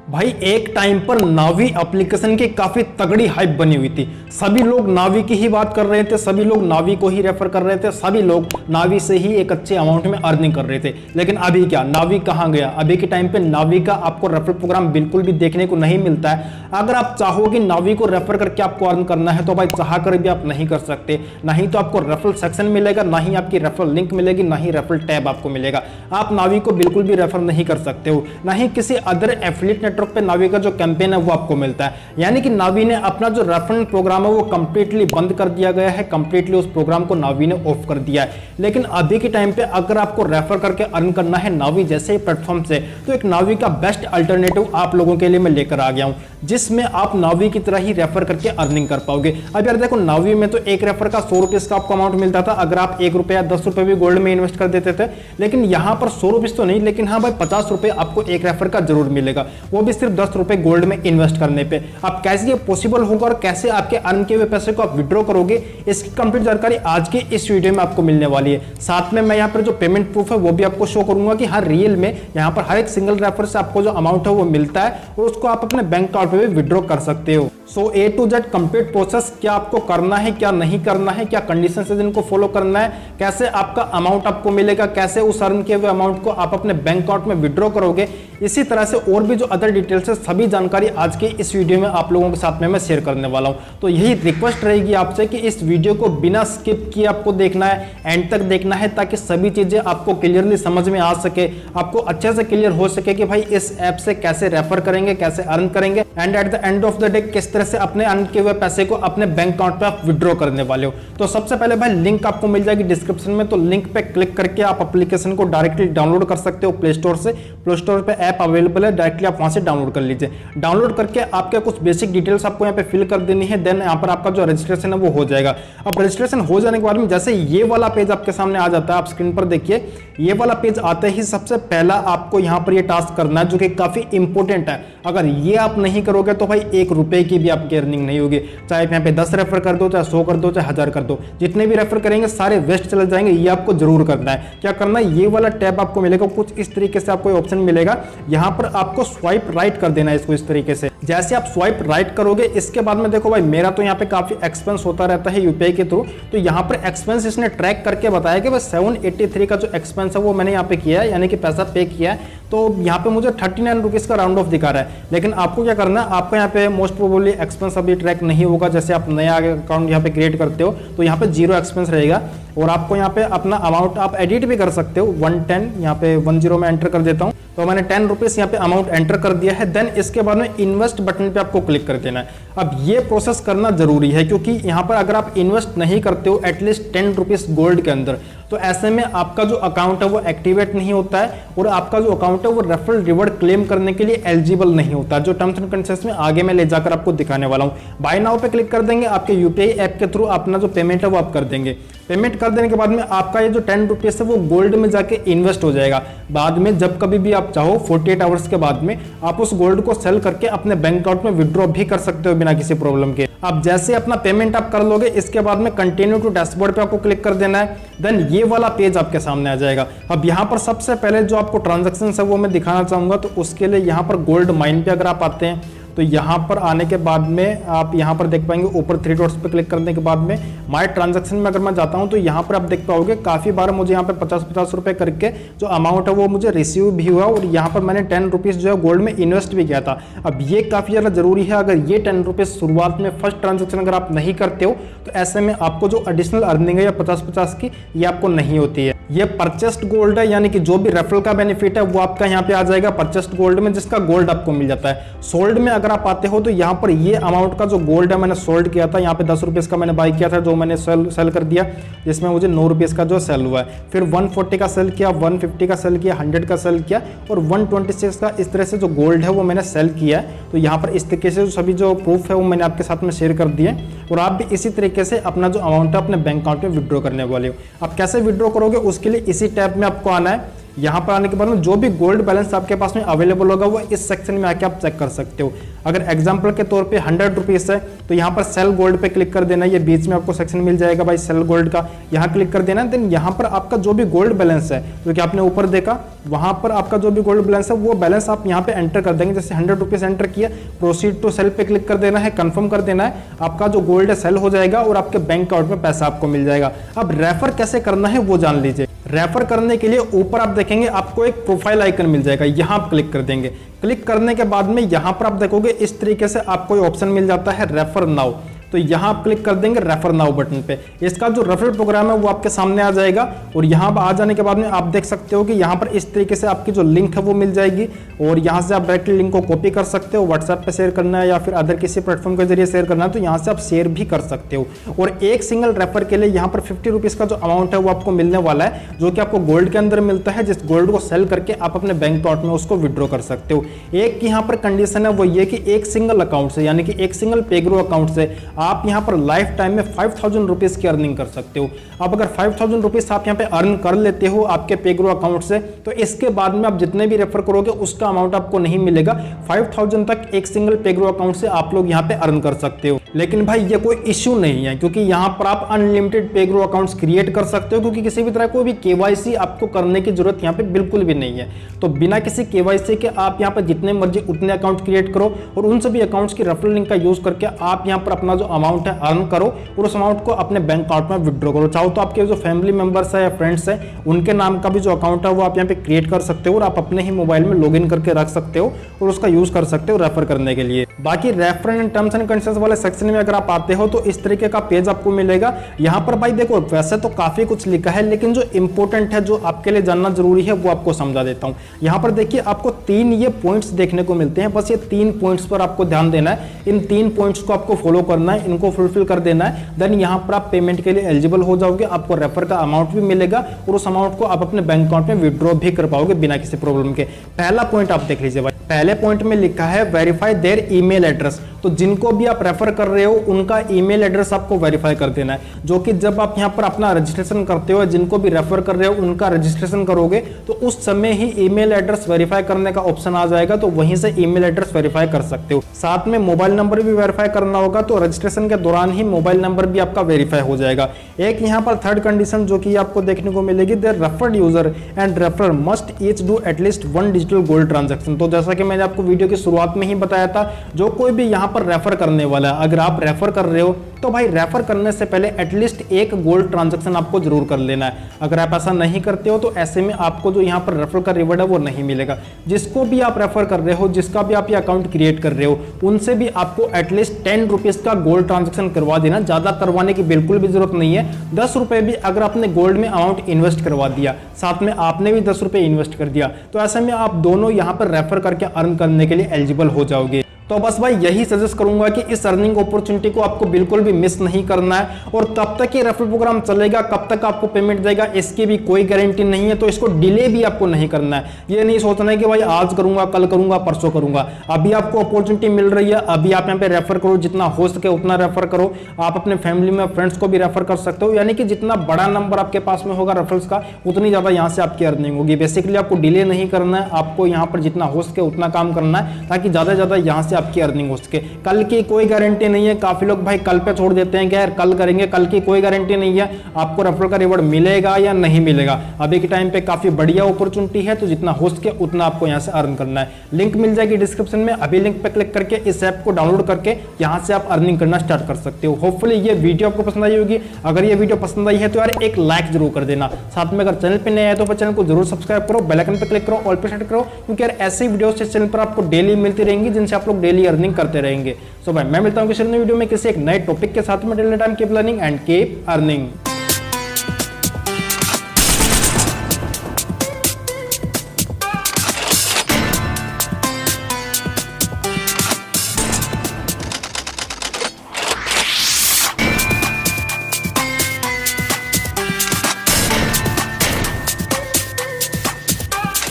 भाई एक टाइम पर नावी एप्लीकेशन की काफी तगड़ी हाइप बनी हुई थी। सभी लोग नावी की ही बात कर रहे थे, सभी लोग नावी को ही रेफर कर रहे थे, सभी लोग नावी से ही एक अच्छे अमाउंट में अर्निंग कर रहे थे। लेकिन अभी क्या, नावी कहां गया? अभी के टाइम पे नावी का आपको रेफर प्रोग्राम बिल्कुल भी देखने को नहीं मिलता है। अगर आप चाहो कि नावी को रेफर करके आपको अर्न करना है तो भाई चाह कर भी आप नहीं कर सकते। ना ही तो आपको रेफरल सेक्शन मिलेगा, ना ही आपकी रेफरल लिंक मिलेगी, ना ही रेफरल टैब आपको मिलेगा। आप नावी को बिल्कुल भी रेफर नहीं कर सकते हो, ना ही किसी अदर एफिलिएट नेटवर्क पे नावी का जो कैंपेन है वो आपको मिलता है। यानी कि नावी ने अपना जो रेफरल प्रोग्राम है वो कंप्लीटली बंद कर दिया गया है, कंप्लीटली उस प्रोग्राम को नावी ने ऑफ कर दिया है। लेकिन अभी के टाइम पे अगर आपको रेफर करके अर्न करना है नावी जैसे ही प्लेटफॉर्म से, तो एक नावी का बेस्ट अल्टरनेटिव आप लोगों के लिए मैं लेकर आ गया हूं, जिसमें आप नावी की तरह ही रेफर करके अर्निंग कर पाओगे। अब यार देखो, नावी में तो एक रेफर का 100 रुपीज का आपको अमाउंट मिलता था अगर आप 1 रुपया 10 रुपए भी गोल्ड में इन्वेस्ट कर देते थे। लेकिन यहां पर 100 रुपीज तो नहीं, लेकिन हाँ भाई 50 रुपए आपको एक रेफर का जरूर मिलेगा, वो भी सिर्फ 10 रुपए गोल्ड में इन्वेस्ट करने पे। अब कैसे ये पॉसिबल होगा और कैसे आपके अर्न किए हुए पैसे को आप विड्रॉ करोगे, इसकी कंप्लीट जानकारी आज के इस वीडियो में आपको मिलने वाली है। साथ में मैं यहाँ पर जो पेमेंट प्रूफ है वो भी आपको शो करूंगा कि हर रियल में यहाँ पर हर एक सिंगल रेफर से आपको जो अमाउंट है वो मिलता है और उसको आप अपने बैंक अकाउंट पे भी विड्रॉ कर सकते हो। सो ए टू जेड कंप्लीट प्रोसेस, क्या आपको करना है, क्या नहीं करना है, क्या कंडीशन है जिनको फॉलो करना है, कैसे आपका अमाउंट आपको मिलेगा, कैसे उस अर्न किए हुए अमाउंट को आप अपने बैंक अकाउंट में विड्रॉ करोगे, इसी तरह से और भी जो अदर डिटेल्स है सभी जानकारी आज के इस वीडियो में आप लोगों के साथ में मैं शेयर करने वाला हूं। तो यही रिक्वेस्ट रहेगी आपसे कि इस वीडियो को बिना स्किप किए आपको देखना है, एंड तक देखना है, ताकि सभी चीजें आपको क्लियरली समझ में आ सके, आपको अच्छे से क्लियर हो सके कि भाई इस ऐप से कैसे रेफर करेंगे, कैसे अर्न करेंगे, and at the end of the day किस तरह से अपने अर्न किए हुए पैसे को अपने बैंक अकाउंट पे आप विड्रॉ करने वाले हो। तो सबसे पहले भाई लिंक आपको मिल जाएगी डिस्क्रिप्शन में, तो लिंक पे क्लिक करके आप एप्लीकेशन को डायरेक्टली डाउनलोड कर सकते हो प्ले स्टोर से। प्ले स्टोर पे ऐप अवेलेबल है, डायरेक्टली आप वहां से डाउनलोड कर लीजिए। डाउनलोड करके आपके कुछ बेसिक डिटेल्स आपको यहाँ पे फिल कर देनी है, देन यहाँ पर आपका जो रजिस्ट्रेशन है वो हो जाएगा। अब रजिस्ट्रेशन हो जाने के बाद में जैसे ये वाला पेज आपके सामने आ जाता है, आप स्क्रीन पर देखिए, ये वाला पेज आते ही सबसे पहला आपको यहाँ पर ये टास्क करना है जो कि काफी इंपॉर्टेंट है। अगर ये आप नहीं करोगे तो भाई 1 रुपए की भी आपकी अर्निंग नहीं होगी। चाहे यहाँ पे 10 रेफर कर दो, चाहे 100 कर दो, चाहे 1000 कर दो, जितने भी रेफर करेंगे सारे वेस्ट चले जाएंगे। ये आपको जरूर करना है। क्या करना है, ये वाला टैब आपको मिलेगा कुछ इस तरीके से, आपको ऑप्शन मिलेगा, यहाँ पर आपको स्वाइप राइट कर देना है इसको इस तरीके से। जैसे आप स्वाइप राइट करोगे इसके बाद में देखो भाई, मेरा तो यहाँ पे काफी एक्सपेंस होता रहता है यूपीआई के थ्रू, तो यहाँ पर एक्सपेंस इसने ट्रैक करके बताया कि 783 का जो एक्सपेंस है वो मैंने यहाँ पे किया है, यानी कि पैसा पे किया है। तो यहाँ पे मुझे 39 रुपीज का राउंड ऑफ दिखा रहा है। लेकिन आपको क्या करना है, आपका यहाँ पे मोस्ट प्रोबेबली एक्सपेंस अभी ट्रैक नहीं होगा। जैसे आप नया अकाउंट यहाँ पे क्रिएट करते हो तो यहाँ पे 0 एक्सपेंस रहेगा, और आपको यहाँ पे अपना अमाउंट आप एडिट भी कर सकते हो। 110 यहाँ पे 10 में एंटर कर देता हूँ, तो मैंने 10 रुपीज यहाँ पे अमाउंट एंटर कर दिया है। देन इसके बाद में इन्वेस्ट बटन पे आपको क्लिक कर देना है। अब ये प्रोसेस करना जरूरी है, क्योंकि यहाँ पर अगर आप इन्वेस्ट नहीं करते हो एटलीस्ट 10 रुपीज गोल्ड के अंदर, तो ऐसे में आपका जो अकाउंट है वो एक्टिवेट नहीं होता है, और आपका जो अकाउंट है वो रेफरल रिवॉर्ड क्लेम करने के लिए एलिजिबल नहीं होता। जो टर्म्स एंड कंडीशंस में आगे मैं ले जाकर आपको दिखाने वाला हूँ। बाय नाउ पे क्लिक कर देंगे, आपके यूपीआई ऐप के थ्रू अपना जो पेमेंट है वो आप कर देंगे। पेमेंट कर देने के बाद में आपका ये जो 10 रुपीज है वो गोल्ड में जाके इन्वेस्ट हो जाएगा। बाद में जब कभी भी आप चाहो 48 आवर्स के बाद में आप उस गोल्ड को सेल करके अपने बैंक अकाउंट में विड्रॉ भी कर सकते हो बिना किसी प्रॉब्लम के। अब जैसे अपना पेमेंट आप कर लोगे, इसके बाद में कंटिन्यू टू डैशबोर्ड पे आपको क्लिक कर देना है। देन ये वाला पेज आपके सामने आ जाएगा। अब यहाँ पर सबसे पहले जो आपको ट्रांजैक्शन है वो मैं दिखाना चाहूंगा, तो उसके लिए यहाँ पर गोल्ड माइन पे अगर आप आते हैं तो यहाँ पर आने के बाद में आप यहाँ पर देख पाएंगे ऊपर 3 डॉट्स पे क्लिक करने के बाद में माय ट्रांजैक्शन में अगर मैं जाता हूँ तो यहाँ पर आप देख पाओगे काफी बार मुझे यहाँ पे 50-50 रुपए करके जो अमाउंट है वो मुझे रिसीव भी हुआ, और यहाँ पर मैंने 10 रुपीज जो है गोल्ड में इन्वेस्ट भी किया था। अब ये काफी ज्यादा जरूरी है। अगर ये 10 रुपीज शुरुआत में फर्स्ट ट्रांजेक्शन अगर आप नहीं करते हो तो ऐसे में आपको जो एडिशनल अर्निंग है या 50-50 की, ये आपको नहीं होती है। ये परचेस्ड गोल्ड है, यानी कि जो भी रेफरल का बेनिफिट है वो आपका यहाँ पे आ जाएगा परचेस्ड गोल्ड में, जिसका गोल्ड आपको मिल जाता है। सोल्ड में अगर आप आते हो तो यहाँ पर ये अमाउंट का जो गोल्ड है मैंने सोल्ड किया था, यहाँ पे 10 रुपीज का मैंने बाई किया था जो मैंने सेल कर दिया, जिसमें मुझे 9 रुपीज का जो सेल हुआ है। फिर 140 का सेल किया, 150 का सेल किया, 100 का सेल किया, और 126 का इस तरह से जो गोल्ड है वो मैंने सेल किया है। तो यहाँ पर इस तरीके से सभी जो प्रूफ है वो मैंने आपके साथ में शेयर कर दिए, और आप भी इसी तरीके से अपना जो अमाउंट है अपने बैंक अकाउंट में विड्रॉ करने वाले हो। आप कैसे विड्रॉ करोगे उसके लिए इसी टैब में आपको आना है। यहाँ पर आने के बाद में जो भी गोल्ड बैलेंस आपके पास में अवेलेबल होगा वो इस सेक्शन में आके आप चेक कर सकते हो। अगर एग्जाम्पल के तौर पे 100 रुपीज़ है तो यहाँ पर सेल गोल्ड पे क्लिक कर देना, ये बीच में आपको सेक्शन मिल जाएगा भाई सेल गोल्ड का, यहाँ क्लिक कर देना। देन यहाँ पर आपका जो भी गोल्ड बैलेंस है जो कि आपने ऊपर देखा, वहाँ पर आपका जो भी गोल्ड बैलेंस है वो बैलेंस आप यहाँ पे एंटर कर देंगे। जैसे 100 रुपीज़ एंटर किया, प्रोसीड टू सेल पे क्लिक कर देना है, कंफर्म कर देना है, आपका जो गोल्ड है सेल हो जाएगा और आपके बैंक अकाउंट में पैसा आपको मिल जाएगा। अब रेफर कैसे करना है वो जान लीजिए। रेफर करने के लिए ऊपर आप देखेंगे आपको एक प्रोफाइल आइकन मिल जाएगा, यहाँ आप क्लिक कर देंगे। क्लिक करने के बाद में यहाँ पर आप देखोगे इस तरीके से आपको ऑप्शन मिल जाता है रेफर नाउ, तो यहाँ आप क्लिक कर देंगे रेफर नाउ बटन पे। इसका जो रेफरल प्रोग्राम है वो आपके सामने आ जाएगा और यहाँ पर आ जाने के बाद में आप देख सकते हो कि यहाँ पर इस तरीके से आपकी जो लिंक है वो मिल जाएगी और यहाँ से आप डायरेक्टली लिंक को कॉपी कर सकते हो। व्हाट्सएप पे शेयर करना है या फिर अदर किसी प्लेटफॉर्म के जरिए शेयर करना है तो यहाँ से आप शेयर भी कर सकते हो। और एक सिंगल रेफर के लिए यहाँ पर 50 रुपीज़ का जो अमाउंट है वो आपको मिलने वाला है, जो कि आपको गोल्ड के अंदर मिलता है, जिस गोल्ड को सेल करके आप अपने बैंक अकाउंट में उसको विड्रॉ कर सकते हो। एक यहाँ पर कंडीशन है वो ये कि एक सिंगल अकाउंट से यानी कि एक सिंगल पेग्रो अकाउंट से आप यहाँ पर लाइफ टाइम में 5000 रुपीज़ की अर्निंग कर सकते हो। अब अगर 5000 रुपीज़ आप यहाँ पे अर्न कर लेते हो आपके पेग्रो अकाउंट से, तो इसके बाद में आप जितने भी रेफर करोगे उसका अमाउंट आपको नहीं मिलेगा। 5000 तक एक सिंगल पेग्रो अकाउंट से आप लोग यहाँ पे अर्न कर सकते हो। लेकिन भाई ये कोई इश्यू नहीं है, क्योंकि यहाँ पर आप अनलिमिटेड पेग्रो अकाउंट्स क्रिएट कर सकते हो, क्योंकि किसी भी तरह कोई भी केवाईसी आपको करने की जरूरत यहाँ पे बिल्कुल भी नहीं है। तो बिना किसी केवाईसी के आप यहाँ पर जितने मर्जी उतने अकाउंट क्रिएट करो और उन सभी अकाउंट्स की रेफरल लिंक का यूज करके आप यहाँ पर अपना जो अमाउंट है अर्न करो और उस अमाउंट को अपने बैंक अकाउंट में विड्रॉ करो। चाहो तो आपके जो फैमिली मेंबर्स है या फ्रेंड्स है उनके नाम का भी जो अकाउंट है वो आप यहाँ पे क्रिएट कर सकते हो और आप अपने ही मोबाइल में लॉगिन करके रख सकते हो और उसका यूज कर सकते हो रेफर करने के लिए। बाकी refer and terms and conditions वाले सेक्शन में अगर आप आते हो तो इस तरीके का पेज आपको मिलेगा। यहाँ पर भाई देखो वैसे तो काफी कुछ लिखा है, लेकिन जो इंपॉर्टेंट है जो आपके लिए जानना जरूरी है वो आपको समझा देता हूँ। यहाँ पर देखिए आपको 3 ये पॉइंट्स देखने को मिलते हैं, बस ये 3 पॉइंट्स पर आपको ध्यान देना है। इन 3 पॉइंट्स को आपको फॉलो करना है, इनको फुलफिल कर देना है। देन यहाँ पर आप पेमेंट के लिए एलिजिबल हो जाओगे, आपको रेफर का अमाउंट भी मिलेगा और उस अमाउंट को आप अपने बैंक अकाउंट में विड्रॉ भी कर पाओगे बिना किसी प्रॉब्लम के। पहला पॉइंट आप देख लीजिए भाई, पहले पॉइंट में लिखा है वेरीफाई देयर ईमेल एड्रेस। तो जिनको भी आप रेफर कर रहे हो उनका ईमेल एड्रेस आपको वेरीफाई कर देना है, जो कि जब आप यहाँ पर अपना रजिस्ट्रेशन करते हो, जिनको भी रेफर कर रहे हो उनका रजिस्ट्रेशन करोगे तो उस समय ही ईमेल एड्रेस वेरीफाई करने का ऑप्शन आ जाएगा, तो वहीं से ईमेल एड्रेस वेरीफाई कर सकते हो। साथ में मोबाइल नंबर भी वेरीफाई करना होगा, तो रजिस्ट्रेशन के दौरान ही मोबाइल नंबर भी आपका वेरीफाई हो जाएगा। एक यहाँ पर थर्ड कंडीशन जो कि आपको देखने को मिलेगी, there referred user and referrer must each do at least 1 digital gold transaction. तो जैसा कि मैंने आपको वीडियो की शुरुआत में ही बताया था, जो कोई भी यहाँ पर रेफर करने वाला है, अगर आप रेफर कर रहे हो तो भाई रेफर करने से पहले एटलीस्ट 1 गोल्ड ट्रांजैक्शन आपको जरूर कर लेना है। अगर आप ऐसा नहीं करते हो तो ऐसे में आपको जो यहाँ पर रेफर का रिवॉर्ड है वो नहीं मिलेगा। जिसको भी आप रेफर कर रहे हो, जिसका भी आप ये अकाउंट क्रिएट कर रहे हो, उनसे भी आपको एटलीस्ट 10 रुपीज का गोल्ड ट्रांजैक्शन करवा देना। ज्यादा करवाने की बिल्कुल भी जरूरत नहीं है। 10 रुपए भी अगर आपने गोल्ड में अमाउंट इन्वेस्ट करवा दिया, साथ में आपने भी 10 रुपए इन्वेस्ट कर दिया, तो ऐसे में आप दोनों यहाँ पर रेफर करके अर्न करने के लिए एलिजिबल हो जाओगे। तो बस भाई यही सजेस्ट करूंगा कि इस अर्निंग अपॉर्चुनिटी को आपको बिल्कुल भी मिस नहीं करना है। और तब तक ये रेफरल प्रोग्राम चलेगा, कब तक आपको पेमेंट देगा इसकी भी कोई गारंटी नहीं है, तो इसको डिले भी आपको नहीं करना है। ये नहीं सोचना है कि भाई आज करूंगा, कल करूंगा, परसों करूंगा। अभी आपको अपॉर्चुनिटी मिल रही है, अभी आप यहाँ पे रेफर करो, जितना हो सके उतना रेफर करो। आप अपने फैमिली में फ्रेंड्स को भी रेफर कर सकते हो, यानी कि जितना बड़ा नंबर आपके पास में होगा रेफरल्स का, उतनी ज्यादा यहाँ से आपकी अर्निंग होगी। बेसिकली आपको डिले नहीं करना है, आपको यहाँ पर जितना हो सके उतना काम करना है, ताकि ज्यादा से ज्यादा यहाँ से आपकी अर्निंग हो सके। कल की कोई गारंटी नहीं है। काफी लोग भाई कल पे छोड़ देते हैं कि यार कल करेंगे, कल की कोई गारंटी नहीं है आपको रेफरल का रिवॉर्ड मिलेगा या नहीं मिलेगा। अभी के टाइम पे काफी बढ़िया अपॉर्चुनिटी है, तो जितना हो सके उतना आपको यहाँ से अर्न करना है। लिंक मिल जाएगी डिस्क्रिप्शन में, अभी लिंक पे क्लिक करके इस ऐप को डाउनलोड करके यहाँ से आप अर्निंग करना स्टार्ट कर सकते हो। होपफुली ये वीडियो आपको पसंद आई होगी। अगर ये वीडियो पसंद आई है तो यार एक लाइक जरूर कर देना। साथ में अगर चैनल पे नए आए तो चैनल को जरूर सब्सक्राइब करो, बेल आइकन पे क्लिक करो, ऑल पे सेट करो, क्योंकि यार ऐसी वीडियो इस चैनल पर आपको डेली मिलती रहेंगी, जिनसे आप लोग डेली अर्निंग करते रहेंगे। सो भाई मैं मिलता हूँ किसी नई वीडियो में किसी एक नए टॉपिक के साथ में। Till the time keep learning and keep earning.